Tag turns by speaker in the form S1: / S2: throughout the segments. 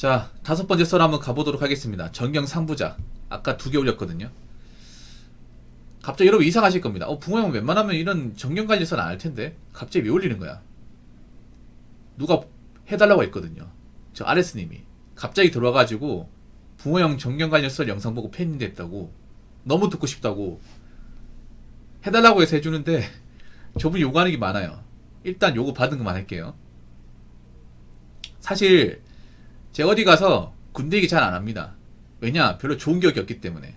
S1: 자, 다섯 번째 썰 한번 가보도록 하겠습니다. 전경 상부자. 아까 2개 올렸거든요. 갑자기 여러분 이상하실 겁니다. 붕어 형 웬만하면 이런 전경 관련 썰 안 할 텐데 갑자기 왜 올리는 거야? 누가 해달라고 했거든요. 저 아레스님이 갑자기 들어와가지고 붕어 형 전경 관련 썰 영상 보고 팬이 됐다고, 너무 듣고 싶다고 해달라고 해서 해주는데 저분이 요구하는 게 많아요. 일단 요구 받은 것만 할게요. 사실 제가 어디 가서 군대 얘기 잘 안 합니다. 왜냐? 별로 좋은 기억이 없기 때문에.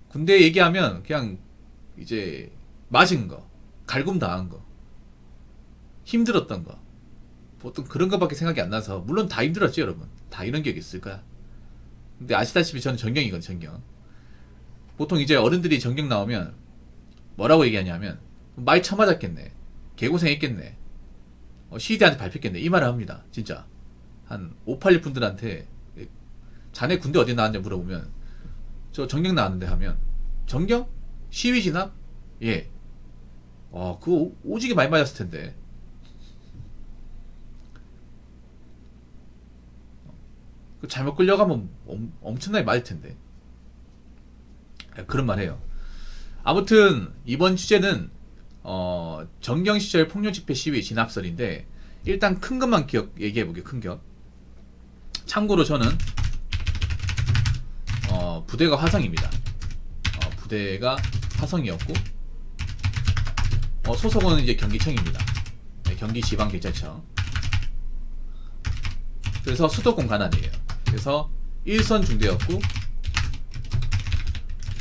S1: 군대 얘기하면 그냥 이제 맞은 거, 갈굼 당한 거, 힘들었던 거, 보통 그런 거밖에 생각이 안 나서. 물론 다 힘들었지 여러분. 다 이런 기억이 있을 거야. 근데 아시다시피 저는 전경이거든. 전경. 보통 이제 어른들이 전경 나오면 뭐라고 얘기하냐면 많이 쳐맞았겠네, 개고생했겠네, 시대한테 밟혔겠네, 이 말을 합니다. 진짜 한 586 분들한테 자네 군대 어디 나왔냐 물어보면 저 전경 나왔는데 하면, 전경? 시위 진압? 예. 그거 오지게 많이 맞았을 텐데. 그 잘못 끌려가면 엄청나게 맞을 텐데. 그런 말 해요. 아무튼 이번 주제는 전경 시절 폭력 집회 시위 진압설인데, 일단 큰 것만 얘기해 볼게요. 큰 것. 참고로 저는 부대가 화성입니다. 부대가 화성이었고, 소속은 이제 경기청입니다. 네, 경기지방경찰청. 그래서 수도권 관할이에요. 그래서 1선 중대였고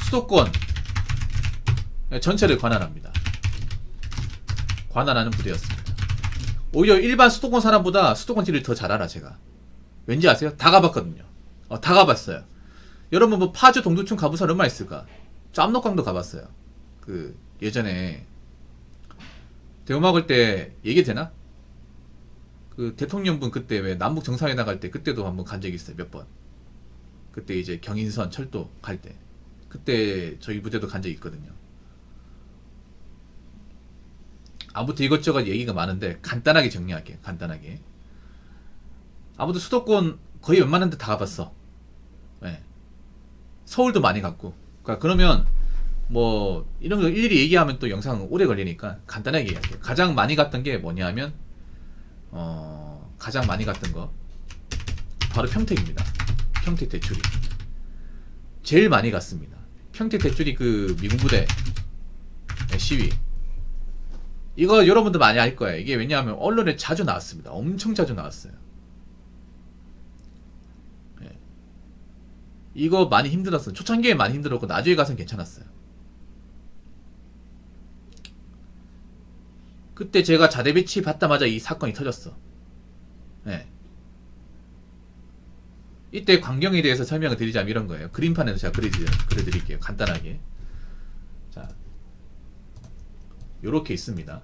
S1: 수도권 전체를 관할합니다. 관할하는 부대였습니다. 오히려 일반 수도권 사람보다 수도권지를 더 잘 알아 제가. 왠지 아세요? 다 가봤거든요. 다 가봤어요. 여러분 뭐 파주 동두천 가본 사람 얼마나 있을까? 저 압록강도 가봤어요. 그 예전에 대우막을 때 얘기 되나? 그 대통령분 그때 왜 남북 정상회 나갈 때 그때도 한번 간 적이 있어요. 몇 번. 그때 이제 경인선 철도 갈 때 그때 저희 부대도 간 적이 있거든요. 아무튼 이것저것 얘기가 많은데 간단하게 정리할게요. 간단하게. 아무튼 수도권 거의 웬만한 데 다 가봤어. 네. 서울도 많이 갔고. 그러면 뭐 이런 거 일일이 얘기하면 또 영상 오래 걸리니까 간단하게 얘기할게요. 가장 많이 갔던 게 뭐냐면 가장 많이 갔던 거 바로 평택입니다. 평택 대출이 제일 많이 갔습니다. 평택 대출이 그 미군부대 시위, 이거 여러분들 많이 알 거예요. 이게 왜냐하면 언론에 자주 나왔습니다. 엄청 자주 나왔어요. 네. 이거 많이 힘들었어요. 초창기에 많이 힘들었고 나중에 가서는 괜찮았어요. 그때 제가 자대 배치 받자마자 이 사건이 터졌어. 네. 이때 광경에 대해서 설명을 드리자면 이런 거예요. 그림판에서 제가 그려드릴게요. 간단하게. 자, 요렇게 있습니다.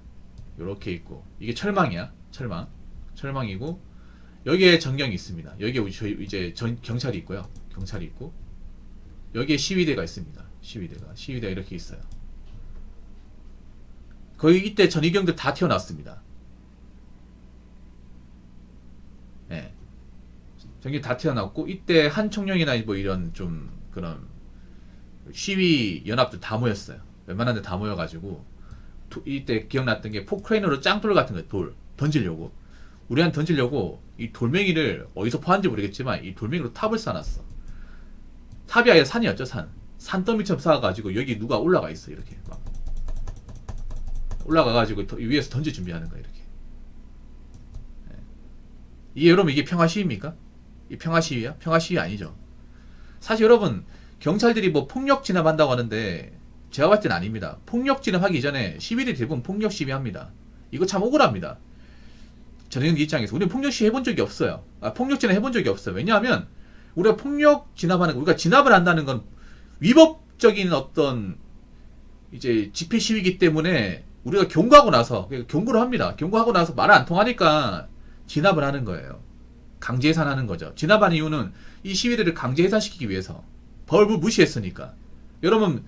S1: 요렇게 있고, 이게 철망이야. 철망이고, 여기에 전경이 있습니다. 여기에 이제 경찰이 있고요. 경찰이 있고, 여기에 시위대가 있습니다. 시위대가 이렇게 있어요. 거의 이때 전위경들 다 튀어나왔습니다. 네. 전기 다 튀어나왔고, 이때 한총령이나 뭐 이런 좀 그런 시위 연합들 다 모였어요. 웬만한 데 다 모여가지고, 이때 기억났던 게 포크레인으로 짱돌 같은 거 돌 던지려고, 우리한테 던지려고 이 돌멩이를 어디서 파는지 모르겠지만 이 돌멩이로 탑을 쌓아놨어. 탑이 아니라 산이었죠. 산더미처럼 쌓아가지고 여기 누가 올라가 있어. 이렇게 막 올라가가지고 위에서 던질 준비하는 거야. 이렇게. 네. 이게 여러분 이게 평화 시위입니까? 이 평화 시위야? 평화 시위 아니죠. 사실 여러분 경찰들이 뭐 폭력 진압한다고 하는데 제가 봤을 땐 아닙니다. 폭력 진압하기 전에 시위들이 대부분 폭력 시위합니다. 이거 참 억울합니다. 전형기 입장에서 우리는 폭력 시위 해본 적이 없어요. 폭력 진압 해본 적이 없어요. 왜냐하면 우리가 폭력 진압하는 거, 우리가 진압을 한다는 건 위법적인 어떤 이제 집회 시위이기 때문에 우리가 경고하고 나서, 경고를 합니다. 경고하고 나서 말 안 통하니까 진압을 하는 거예요. 강제 해산하는 거죠. 진압한 이유는 이 시위대를 강제 해산시키기 위해서. 법을 무시했으니까. 여러분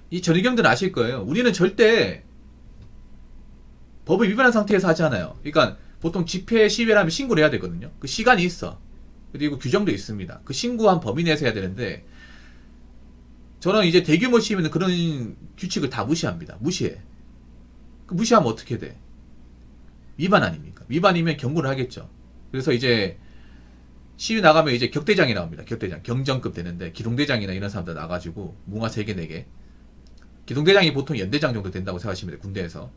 S1: 이 전위경들은 아실 거예요. 우리는 절대 법을 위반한 상태에서 하지 않아요. 그러니까 보통 집회 시위를 하면 신고를 해야 되거든요. 그 시간이 있어. 그리고 규정도 있습니다. 그 신고한 범위 내에서 해야 되는데 저는 이제 대규모 시위는 그런 규칙을 다 무시합니다. 무시해. 그 무시하면 어떻게 돼? 위반 아닙니까? 위반이면 경고를 하겠죠. 그래서 이제 시위 나가면 이제 격대장이 나옵니다. 격대장. 경정급 되는데 기동대장이나 이런 사람들 나가지고 뭉아 3개 4개. 기동대장이 보통 연대장 정도 된다고 생각하시면 돼요. 군대에서.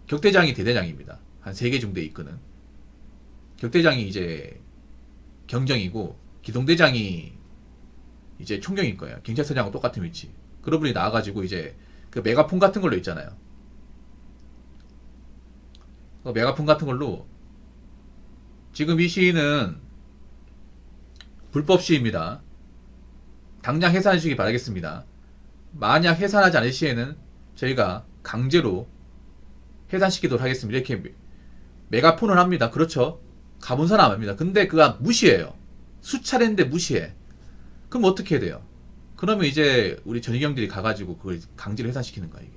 S1: 격대장이 대대장입니다. 한 3개 중대 이끄는. 격대장이 이제 경정이고 기동대장이 이제 총경일 거예요. 경찰서장하고 똑같은 위치. 그런 분이 나와가지고 이제 그 메가폰 같은 걸로 있잖아요. 그 메가폰 같은 걸로 지금 이 시위는 불법 시위입니다. 당장 해산해 주시기 바라겠습니다. 만약 해산하지 않을 시에는 저희가 강제로 해산시키도록 하겠습니다. 이렇게 메가폰을 합니다. 그렇죠? 가본 사람 압니다. 근데 그가 무시해요. 수차례인데 무시해. 그럼 어떻게 해야 돼요? 그러면 이제 우리 전위경들이 가가지고 그걸 강제로 해산시키는 거야, 이게.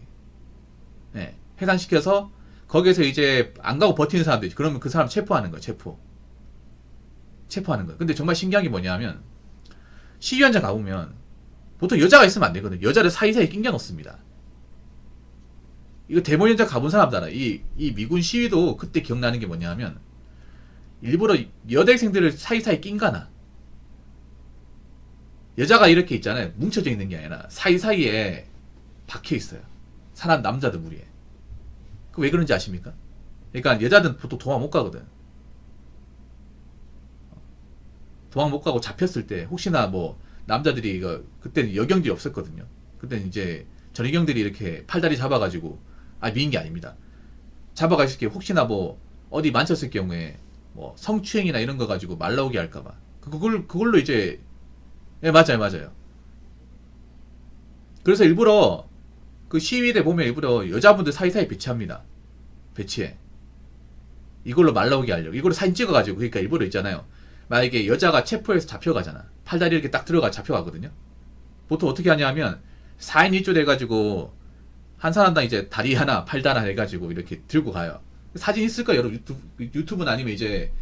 S1: 네. 해산시켜서 거기에서 이제 안 가고 버티는 사람들 있지. 그러면 그 사람 체포하는 거야, 체포하는 거야. 근데 정말 신기한 게 뭐냐면 시위 현장 가보면 보통 여자가 있으면 안 되거든. 여자를 사이사이 낑겨 넣습니다. 이거 데모 현장 가본 사람들 알아. 이 미군 시위도 그때 기억나는 게 뭐냐면 일부러 여대생들을 사이사이 낑가나. 여자가 이렇게 있잖아요. 뭉쳐져 있는 게 아니라 사이사이에 박혀 있어요. 사람 남자들 무리에. 그 왜 그런지 아십니까? 그러니까 여자들은 보통 도망 못 가거든. 도망 못 가고 잡혔을 때 혹시나 뭐 남자들이 이거 그때는 여경들이 없었거든요. 그때는 이제 전위경들이 이렇게 팔다리 잡아가지고 미인 게 아닙니다. 잡아가실 게 혹시나 뭐 어디 만졌을 경우에 뭐 성추행이나 이런 거 가지고 말 나오게 할까봐 그걸로 이제 맞아요. 그래서 일부러 그 시위대 보면 일부러 여자분들 사이사이 배치합니다. 배치해. 이걸로 말 나오게 하려고. 이걸로 사진 찍어가지고 그러니까 일부러 있잖아요. 만약에 여자가 체포해서 잡혀가잖아. 팔다리 이렇게 딱 들어가 잡혀가거든요. 보통 어떻게 하냐면 4인 1조 돼가지고 한 사람당 이제 다리 하나, 팔 하나 해가지고 이렇게 들고 가요. 사진 있을 거예요. 여러분 유튜브는 아니면 이제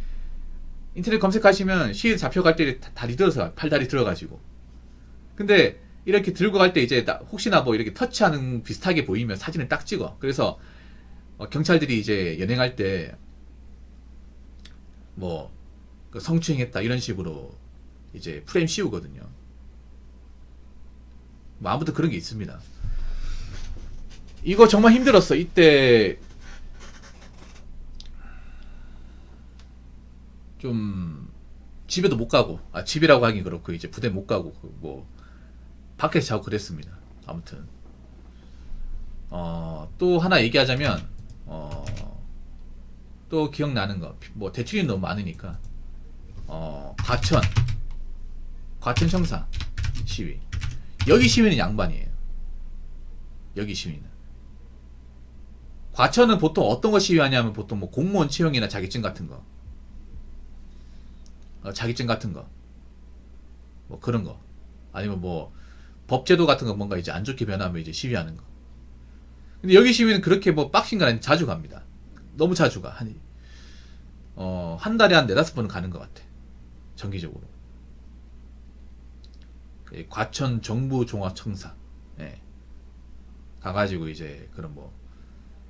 S1: 인터넷 검색하시면 시위 잡혀갈 때 다리 들어서 팔다리 들어가지고. 근데 이렇게 들고 갈 때 이제 혹시나 뭐 이렇게 터치하는 비슷하게 보이면 사진을 딱 찍어. 그래서 경찰들이 이제 연행할 때 뭐 성추행했다 이런 식으로 이제 프레임 씌우거든요. 뭐 아무튼 그런 게 있습니다. 이거 정말 힘들었어. 이때 좀 집에도 못 가고 집이라고 하긴 그렇고 이제 부대 못 가고 뭐 밖에서 자고 그랬습니다. 아무튼 또 하나 얘기하자면 또 기억나는 거 뭐 대출이 너무 많으니까 과천 청사 시위. 여기 시위는 양반이에요. 여기 시위는 과천은 보통 어떤 거 시위하냐면 보통 뭐 공무원 채용이나 자격증 같은 거 뭐 그런 거 아니면 뭐 법제도 같은 거 뭔가 이제 안 좋게 변하면 이제 시위하는 거. 근데 여기 시위는 그렇게 뭐 빡신 건 아닌데 자주 갑니다. 너무 자주 가. 한 달에 한 4-5번은 가는 것 같아. 정기적으로. 과천 정부종합청사. 예. 가가지고 이제 그런 뭐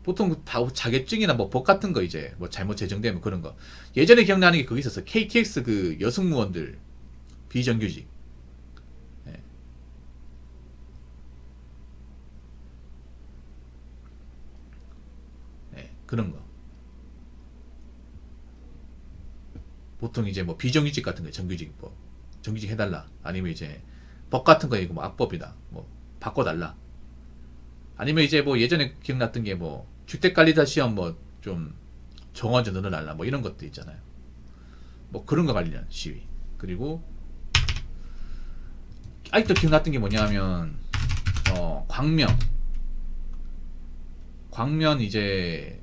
S1: 보통 다 자격증이나 뭐 법 같은 거 이제 뭐 잘못 제정되면 그런 거. 예전에 기억나는 게 그거 있었어. KTX 그 여승무원들 비정규직. 예. 예, 그런 거. 보통 이제 뭐 비정규직 같은 거 정규직 뭐 정규직 해달라. 아니면 이제 법 같은 거 이거 뭐 악법이다. 뭐 바꿔달라. 아니면 이제 뭐 예전에 기억났던 게 뭐 주택관리사 시험 뭐 좀 정원 좀 늘어날라 뭐 이런 것도 있잖아요. 뭐 그런 거 관련 시위. 그리고 아직도 기억났던 게 뭐냐면 광면 이제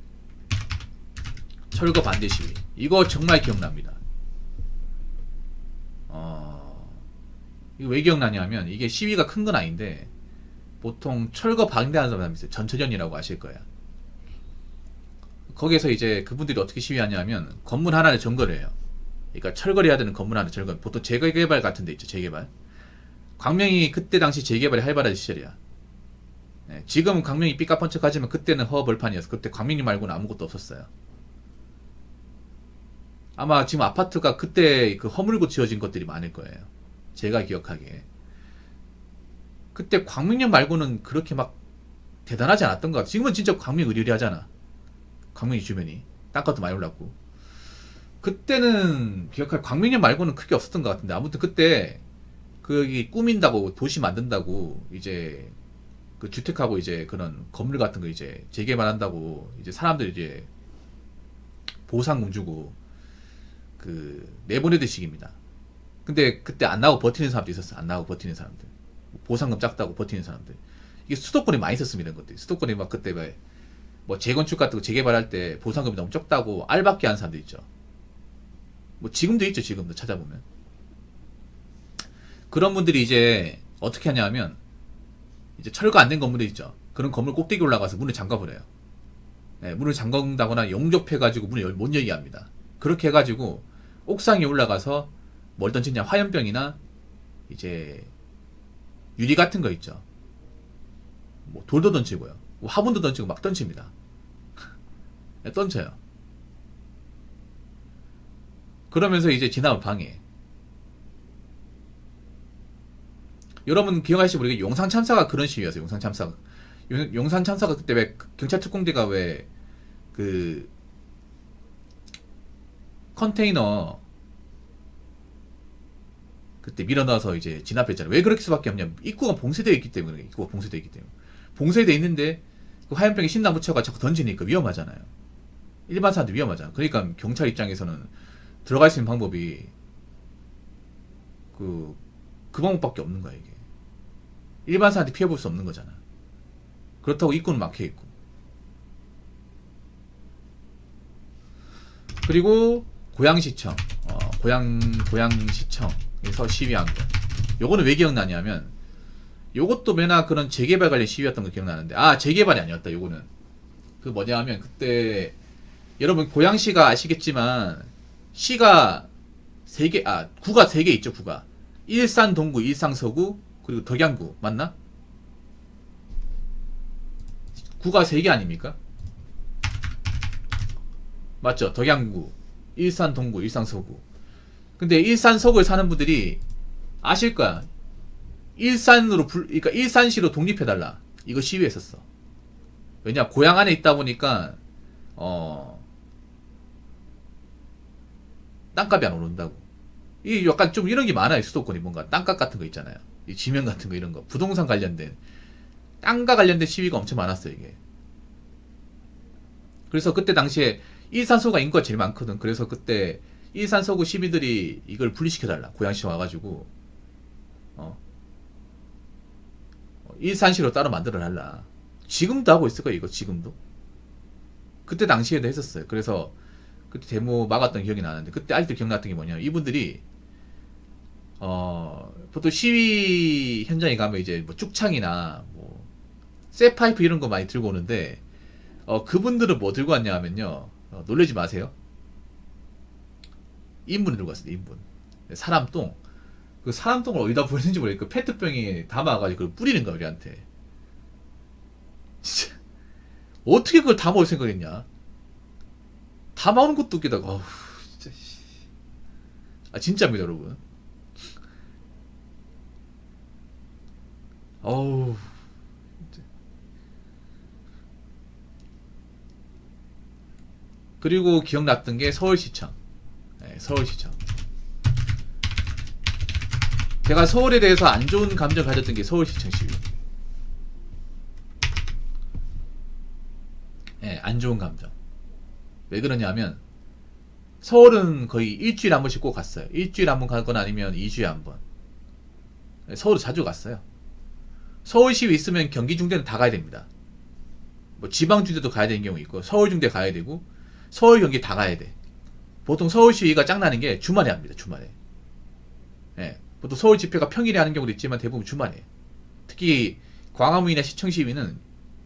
S1: 철거 반대 시위. 이거 정말 기억납니다. 이거 왜 기억나냐면 이게 시위가 큰 건 아닌데 보통 철거 반대하는 사람이 있어요. 전처전이라고 아실 거야. 거기에서 이제 그분들이 어떻게 시위하냐면 건물 하나를 점거를 해요. 그러니까 철거해야 되는 건물 하나 점거. 보통 재개발 같은 데 있죠. 재개발. 광명이 그때 당시 재개발이 활발한 시절이야. 예, 지금은 광명이 삐까뻔쩍하지만 그때는 허벌판이었어. 그때 광명리 말고는 아무것도 없었어요. 아마 지금 아파트가 그때 그 허물고 지어진 것들이 많을 거예요. 제가 기억하기에. 그때 광명역 말고는 그렇게 막 대단하지 않았던 것 같아요. 지금은 진짜 광명 의리의리하잖아. 광명이 주변이. 땅값도 많이 올랐고. 그때는 기억할 광명역 말고는 크게 없었던 것 같은데 아무튼 그때 그 여기 꾸민다고 도시 만든다고 이제 그 주택하고 이제 그런 건물 같은 거 이제 재개발한다고 이제 사람들 이제 보상금 주고 그 내보내듯 식입니다. 근데 그때 안 나오고 버티는 사람도 있었어. 안 나오고 버티는 사람들. 보상금 작다고 버티는 사람들. 이게 수도권에 많이 있었습니다. 이런 것들. 수도권에 막 그때 뭐 재건축 같은 거 재개발할 때 보상금이 너무 적다고 알받게 하는 사람들 있죠. 뭐 지금도 있죠. 지금도 찾아보면. 그런 분들이 이제 어떻게 하냐면 이제 철거 안 된 건물이 있죠. 그런 건물 꼭대기 올라가서 문을 잠가버려요. 네, 문을 잠근다거나 용접해가지고 문을 못 열게 합니다. 그렇게 해가지고 옥상에 올라가서 뭘 던지냐 화염병이나 이제 유리 같은 거 있죠. 뭐 돌도 던지고요. 뭐 화분도 던지고 막 던집니다. 네, 던져요. 그러면서 이제 지나면 방해. 여러분 기억하시지 모르겠는데 용산 참사가 그런 시위였어요. 용산 참사가. 용산 참사가 그때 왜 경찰 특공대가 왜 그 컨테이너 그때 밀어넣어서 이제 진압했잖아요. 왜 그렇게 수밖에 없냐? 입구가 봉쇄되어 있기 때문에. 입구가 봉쇄되어 있기 때문에. 봉쇄되어 있는데 그 화염병에 신나 붙여가 자꾸 던지니까 위험하잖아요. 일반 사람들 위험하잖아. 그러니까 경찰 입장에서는 들어갈 수 있는 방법이 그 방법밖에 없는 거야 이게. 일반 사람들이 피해볼 수 없는 거잖아. 그렇다고 입구는 막혀있고. 그리고 고양시청 고양시청에서 시위한 거. 요거는 왜 기억나냐면 요것도 맨날 그런 재개발 관련 시위였던 거 기억나는데 재개발이 아니었다. 요거는 그 뭐냐면 그때 여러분 고양시가 아시겠지만 시가 3개 구가 3개 있죠. 구가 일산 동구 일상 서구 그리고 덕양구 맞나? 구가 3개 아닙니까? 맞죠? 덕양구, 일산 동구, 일상 서구. 근데 일산 서구에 사는 분들이 아실 거야. 그러니까 일산시로 독립해달라. 이거 시위했었어. 왜냐 고향 안에 있다 보니까 땅값이 안 오른다고. 이 약간 좀 이런 게 많아요. 수도권이 뭔가 땅값 같은 거 있잖아요. 이 지명 같은 거 이런 거 부동산 관련된 땅과 관련된 시위가 엄청 많았어요 이게. 그래서 그때 당시에 일산서구가 인구가 제일 많거든. 그래서 그때 일산서구 시민들이 이걸 분리시켜달라. 고양시 와가지고 일산시로 따로 만들어달라. 지금도 하고 있을 거야 이거 지금도. 그때 당시에도 했었어요. 그래서 그때 데모 막았던 기억이 나는데 그때 아직도 기억났던 게 뭐냐 이분들이 보통 시위 현장에 가면 이제 뭐 쭉창이나 뭐 쇠파이프 이런 거 많이 들고 오는데 그분들은 뭐 들고 왔냐 하면요 놀라지 마세요. 인분을 들고 왔어요. 인분. 사람똥. 그 사람똥을 어디다 버리는지 모르겠고 페트병에 담아가지고 그걸 뿌리는 거야 우리한테. 진짜 어떻게 그걸 다 먹을 생각했냐? 다 먹는 것도 웃기다가 진짜 진짜입니다 여러분. 어우 그리고 기억났던 게 서울시청. 네, 서울시청. 제가 서울에 대해서 안 좋은 감정 가졌던 게 서울시청 시위. 네, 안 좋은 감정. 왜 그러냐면 서울은 거의 일주일에 한 번씩 꼭 갔어요. 일주일에 한 번 가거나 아니면 2주에 한 번. 서울을 자주 갔어요. 서울 시위 있으면 경기 중대는 다 가야 됩니다. 뭐 지방 중대도 가야 되는 경우 있고 서울 중대 가야 되고 서울 경기 다 가야 돼. 보통 서울 시위가 짱나는 게 주말에 합니다. 주말에. 예. 보통 서울 집회가 평일에 하는 경우도 있지만 대부분 주말에. 특히 광화문이나 시청 시위는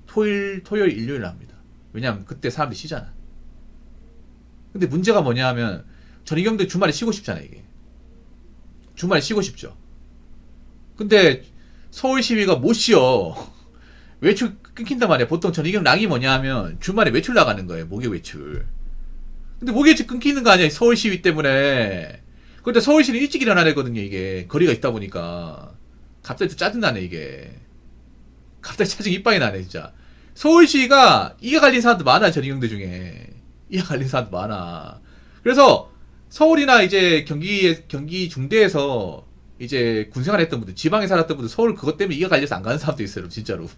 S1: 토요일, 일요일 합니다. 왜냐하면 그때 사람들이 쉬잖아. 근데 문제가 뭐냐 하면 전희경도 주말에 쉬고 싶잖아요. 이게 주말에 쉬고 싶죠. 근데 서울 시위가 못 쉬어. 외출 끊긴단 말이야. 보통 전희경 락이 뭐냐 하면 주말에 외출 나가는 거예요. 목요 외출. 근데 목요 외출 끊기는 거 아니야. 서울 시위 때문에. 근데 서울 시위는 일찍 일어나야 되거든요. 이게 거리가 있다 보니까 갑자기 또 짜증나네 이게. 갑자기 짜증 이빠이 나네 진짜. 서울 시위가 이가 갈린 사람도 많아. 전희경들 중에 이가 갈린 사람도 많아. 그래서 서울이나 이제 경기 중대에서 이제 군생활 했던 분들, 지방에 살았던 분들 서울 그것 때문에 이가 갈려서 안 가는 사람도 있어요. 진짜로.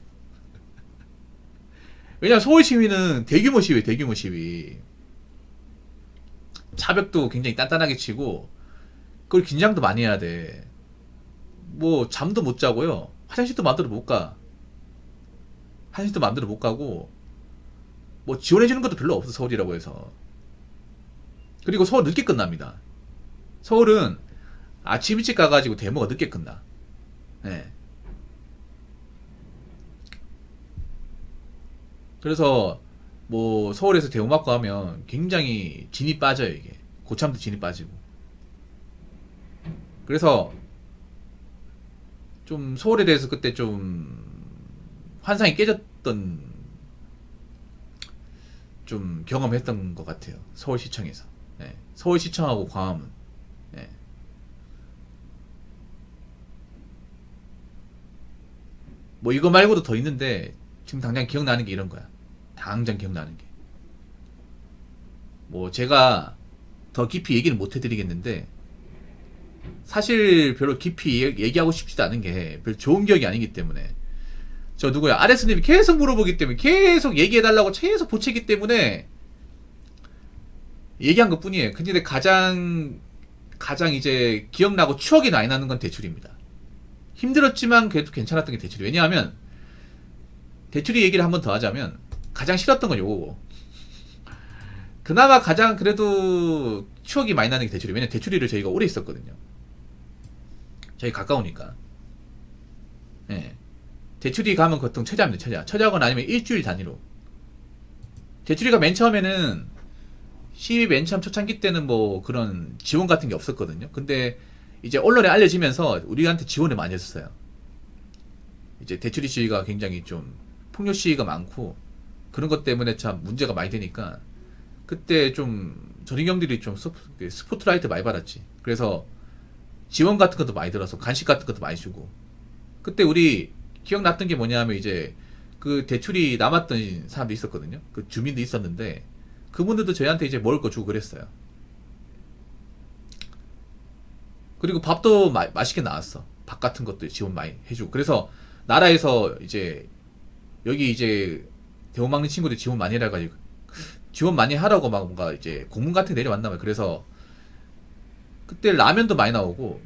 S1: 왜냐면 서울 시위는 대규모 시위예요. 대규모 시위. 차벽도 굉장히 단단하게 치고 그걸 긴장도 많이 해야 돼. 뭐 잠도 못 자고요. 화장실도 마음대로 못 가. 화장실도 마음대로 못 가고 뭐 지원해주는 것도 별로 없어. 서울이라고 해서. 그리고 서울 늦게 끝납니다. 서울은 아침 일찍 가가지고 데모가 늦게 끝나. 네. 그래서 뭐 서울에서 데모 맞고 하면 굉장히 진이 빠져요. 이게 고참도 진이 빠지고. 그래서 좀 서울에 대해서 그때 좀 환상이 깨졌던 좀 경험했던 것 같아요. 서울시청에서. 네. 서울시청하고 광화문. 네. 뭐 이거 말고도 더 있는데 지금 당장 기억나는 게 이런 거야. 당장 기억나는 게. 뭐 제가 더 깊이 얘기를 못 해드리겠는데 사실 별로 깊이 얘기하고 싶지도 않은 게 별로 좋은 기억이 아니기 때문에. 저 누구야? 아레스님이 계속 물어보기 때문에 계속 얘기해달라고 계속 보채기 때문에 얘기한 것 뿐이에요. 근데 가장 이제 기억나고 추억이 많이 나는 건 대출입니다. 힘들었지만 그래도 괜찮았던 게 대출이. 왜냐하면 대출이 얘기를 한번 더 하자면 가장 싫었던 건 요거고 그나마 가장 그래도 추억이 많이 나는 게 대출이. 왜냐면 대출이를 저희가 오래 있었거든요. 저희 가까우니까. 예. 대출이 가면 보통 처자입니다. 처자건 아니면 일주일 단위로. 대출이가 맨 처음에는 시위 맨 처음 초창기 때는 뭐 그런 지원 같은 게 없었거든요. 근데 이제 언론에 알려지면서 우리한테 지원을 많이 했었어요. 이제 대출이 시위가 굉장히 좀 폭력 시위가 많고 그런 것 때문에 참 문제가 많이 되니까 그때 좀 전희경들이 좀 스포트라이트 많이 받았지. 그래서 지원 같은 것도 많이 들어서 간식 같은 것도 많이 주고. 그때 우리 기억났던 게 뭐냐면 이제 그 대출이 남았던 사람도 있었거든요. 그 주민도 있었는데 그분들도 저희한테 이제 먹을 거 주고 그랬어요. 그리고 밥도 맛있게 나왔어. 밥 같은 것도 지원 많이 해주고. 그래서 나라에서 이제 여기 이제 대우 막는 친구들 지원 많이 해가지고 지원 많이 하라고 막 뭔가 이제 공문 같은 게 내려왔나 봐요. 그래서 그때 라면도 많이 나오고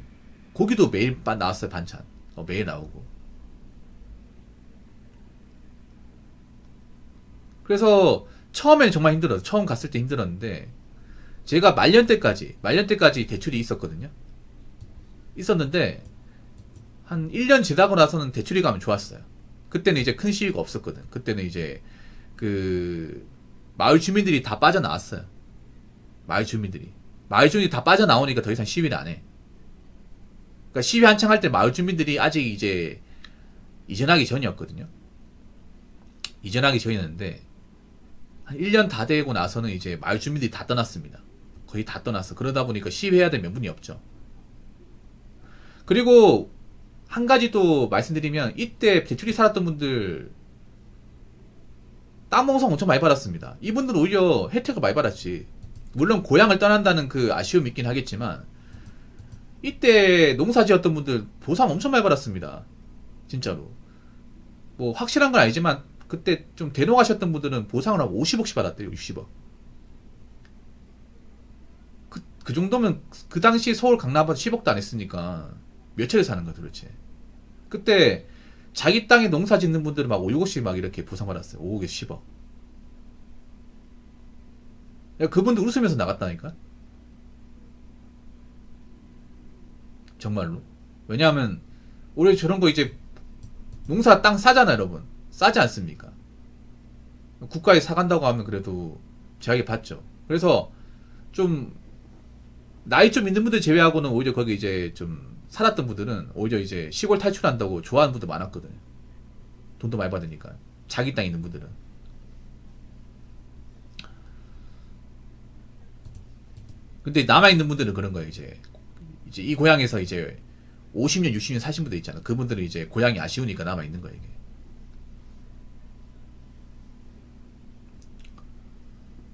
S1: 고기도 매일 나왔어요. 반찬 매일 나오고. 그래서 처음에는 정말 힘들었어요. 처음 갔을 때 힘들었는데 제가 말년 때까지 대출이 있었거든요. 있었는데 한 1년 지나고 나서는 대출이 가면 좋았어요. 그때는 이제 큰 시위가 없었거든. 그때는 이제 그 마을 주민들이 다 빠져나왔어요. 마을 주민들이 다 빠져나오니까 더 이상 시위를 안 해. 그러니까 시위 한창 할 때 마을 주민들이 아직 이제 이전하기 전이었거든요. 이전하기 전이었는데 한 1년 다 되고 나서는 이제 마을 주민들이 다 떠났습니다. 거의 다 떠났어. 그러다 보니까 시위해야 될 명분이 없죠. 그리고 한 가지 또 말씀드리면 이때 대출이 살았던 분들 땅 봉송 엄청 많이 받았습니다. 이분들은 오히려 혜택을 많이 받았지. 물론 고향을 떠난다는 그 아쉬움이 있긴 하겠지만 이때 농사 지었던 분들 보상 엄청 많이 받았습니다. 진짜로. 뭐 확실한 건 아니지만 그때 좀 대농하셨던 분들은 보상을 하고 50억씩 받았대요. 60억. 그 정도면 그 당시 서울 강남아파트 10억도 안 했으니까 몇 채를 사는 거야 도대체. 그때 자기 땅에 농사 짓는 분들은 막 5, 6억씩 막 이렇게 보상받았어요. 5억에서 10억. 야, 그분들 웃으면서 나갔다니까. 정말로. 왜냐하면 올해 저런 거 이제 농사 땅 싸잖아 여러분. 싸지 않습니까? 국가에 사간다고 하면 그래도 제하게 받죠. 그래서 좀 나이 좀 있는 분들 제외하고는 오히려 거기 이제 좀 살았던 분들은 오히려 이제 시골 탈출한다고 좋아하는 분들 많았거든요. 돈도 많이 받으니까. 자기 땅 있는 분들은. 근데 남아있는 분들은 그런 거예요. 이제 이 고향에서 이제 50년, 60년 사신 분들 있잖아. 그분들은 이제 고향이 아쉬우니까 남아있는 거예요, 이게.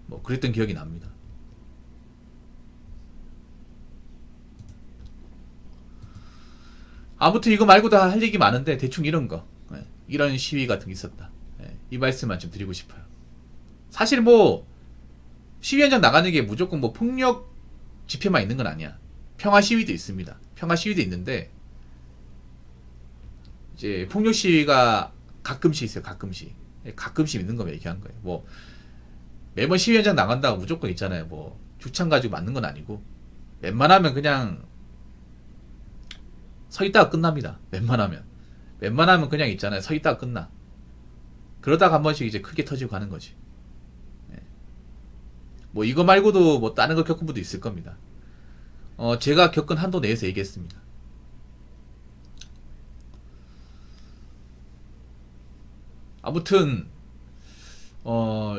S1: 뭐, 그랬던 기억이 납니다. 아무튼 이거 말고도 할 얘기 많은데, 대충 이런 거. 예, 이런 시위 같은 게 있었다. 예, 이 말씀만 좀 드리고 싶어요. 사실 뭐, 시위 현장 나가는 게 무조건 뭐 폭력 집회만 있는 건 아니야. 평화 시위도 있습니다. 평화 시위도 있는데, 이제 폭력 시위가 가끔씩 있어요. 가끔씩. 예, 가끔씩 있는 거면 얘기한 거예요. 뭐, 매번 시위 현장 나간다고 무조건 있잖아요. 뭐, 주창 가지고 맞는 건 아니고, 웬만하면 그냥 서 있다가 끝납니다. 웬만하면. 웬만하면 그냥 있잖아요. 서 있다가 끝나. 그러다가 한 번씩 이제 크게 터지고 가는 거지. 예. 뭐 이거 말고도 뭐 다른 거 겪은 분도 있을 겁니다. 제가 겪은 한도 내에서 얘기했습니다. 아무튼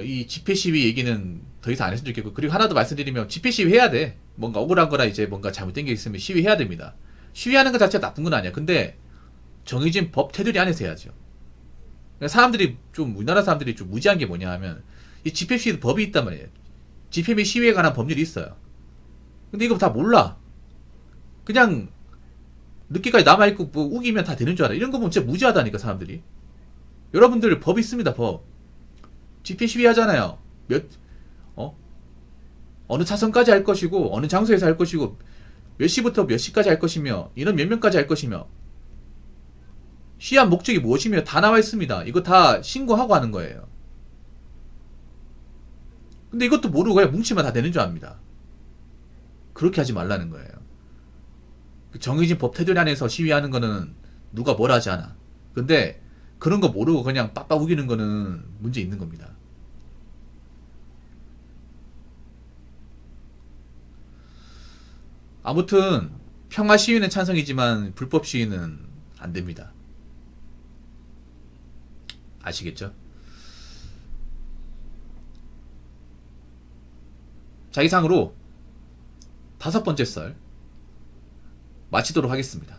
S1: 이 집회 시위 얘기는 더 이상 안 했으면 좋겠고, 그리고 하나 더 말씀드리면 집회 시위 해야 돼. 뭔가 억울한 거나 이제 뭔가 잘못된 게 있으면 시위해야 됩니다. 시위하는 것 자체가 나쁜 건 아니야. 근데 정해진 법 테두리 안에서 해야죠. 그러니까 사람들이 좀, 우리나라 사람들이 좀 무지한 게 뭐냐 하면, 이 집회 시위도 법이 있단 말이에요. 집회 및 시위에 관한 법률이 있어요. 근데 이거 다 몰라. 그냥 늦게까지 남아있고 뭐 우기면 다 되는 줄 알아. 이런 거 보면 진짜 무지하다니까 사람들이. 여러분들 법 있습니다. 법. 집회 시위 하잖아요. 어? 어느 차선까지 할 것이고 어느 장소에서 할 것이고 몇 시부터 몇 시까지 할 것이며 인원 몇 명까지 할 것이며 시위한 목적이 무엇이며 다 나와 있습니다. 이거 다 신고하고 하는 거예요. 근데 이것도 모르고 그냥 뭉치면 다 되는 줄 압니다. 그렇게 하지 말라는 거예요. 정해진 법 테두리 안에서 시위하는 거는 누가 뭐라 하지 않아. 근데 그런 거 모르고 그냥 빡빡 우기는 거는 문제 있는 겁니다. 아무튼 평화 시위는 찬성이지만 불법 시위는 안 됩니다. 아시겠죠? 자, 이상으로 5번째 썰 마치도록 하겠습니다.